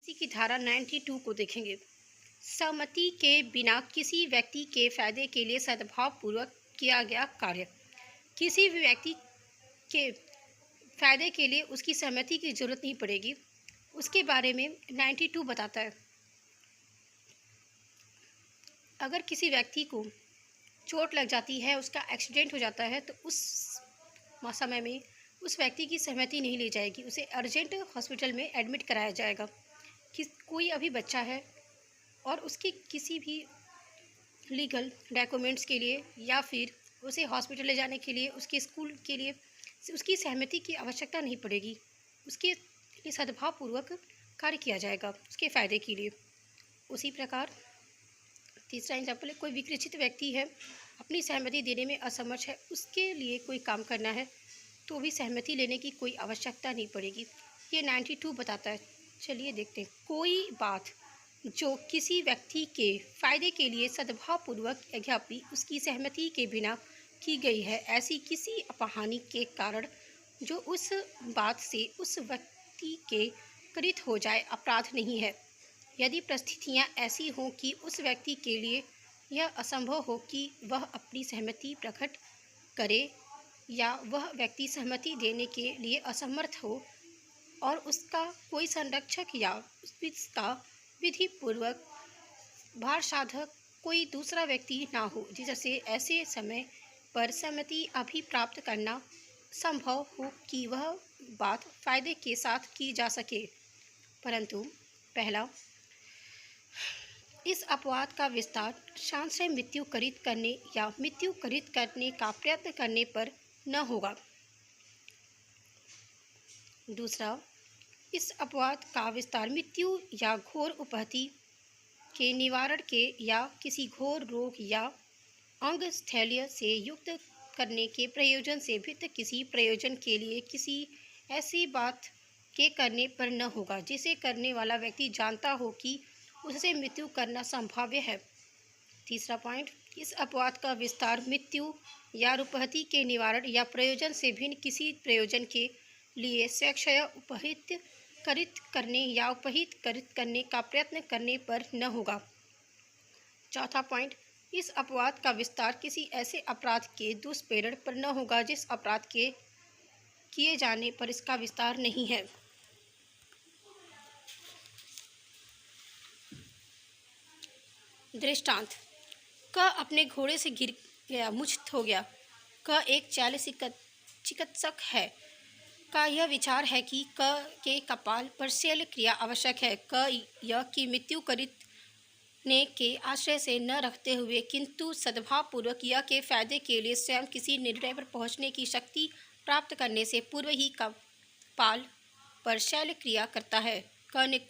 इसी की धारा 92 को देखेंगे। सहमति के बिना किसी व्यक्ति के फायदे के लिए सद्भावपूर्वक किया गया कार्य। किसी भी व्यक्ति के फायदे के लिए उसकी सहमति की जरूरत नहीं पड़ेगी, उसके बारे में 92 बताता है। अगर किसी व्यक्ति को चोट लग जाती है, उसका एक्सीडेंट हो जाता है, तो उस समय में उस व्यक्ति की सहमति नहीं ली जाएगी, उसे अर्जेंट हॉस्पिटल में एडमिट कराया जाएगा। कोई अभी बच्चा है और उसके किसी भी लीगल डॉक्यूमेंट्स के लिए या फिर उसे हॉस्पिटल ले जाने के लिए, उसके स्कूल के लिए उसकी सहमति की आवश्यकता नहीं पड़ेगी, उसके लिए सद्भावपूर्वक कार्य किया जाएगा उसके फ़ायदे के लिए। उसी प्रकार तीसरा एग्जाम्पल है, कोई विकृत व्यक्ति है, अपनी सहमति देने में असमर्थ है, उसके लिए कोई काम करना है तो भी सहमति लेने की कोई आवश्यकता नहीं पड़ेगी। ये 92 बताता है। चलिए देखते हैं। कोई बात जो किसी व्यक्ति के फायदे के लिए सद्भावपूर्वक अज्ञापी उसकी सहमति के बिना की गई है, ऐसी किसी अपहानि के कारण जो उस बात से उस व्यक्ति के कृत हो जाए, अपराध नहीं है। यदि परिस्थितियाँ ऐसी हों कि उस व्यक्ति के लिए यह असंभव हो कि वह अपनी सहमति प्रकट करे या वह व्यक्ति सहमति देने के लिए असमर्थ हो और उसका कोई संरक्षक या उसका विधिपूर्वक भार साधक कोई दूसरा व्यक्ति ना हो, जिससे ऐसे समय पर सहमति अभी प्राप्त करना संभव हो कि वह बात फायदे के साथ की जा सके। परंतु पहला, इस अपवाद का विस्तार संशय मृत्यु करित करने या मृत्यु करित करने का प्रयत्न करने पर न होगा। दूसरा, इस अपवाद का विस्तार मृत्यु या घोर उपहति के निवारण के या किसी घोर रोग या अंग स्थैल्य से युक्त करने के प्रयोजन से भिन्न किसी प्रयोजन के लिए किसी ऐसी बात के करने पर न होगा जिसे करने वाला व्यक्ति जानता हो कि उससे मृत्यु करना संभाव्य है। तीसरा पॉइंट, इस अपवाद का विस्तार मृत्यु या रुपहति के निवारण या प्रयोजन से भिन्न किसी प्रयोजन के लिए स्वेच्छया उपहित करित करने या उपहित करित करने का प्रयत्न करने पर न होगा। चौथा पॉइंट, इस अपवाद का विस्तार किसी ऐसे अपराध के दुष्प्रेरण पर न होगा जिस अपराध के किए जाने पर इसका विस्तार नहीं है। दृष्टांत, क अपने घोड़े से गिर गया, मुक्त हो गया। क एक शल्य चिकित्सक है। का यह विचार है कि क के कपाल पर शल्य क्रिया आवश्यक है। क यह की मृत्यु करने के आश्रय से न रखते हुए किंतु सद्भावपूर्वक यह के फायदे के लिए स्वयं किसी निर्णय पर पहुंचने की शक्ति प्राप्त करने से पूर्व ही कपाल पर शल्य क्रिया करता है। क ने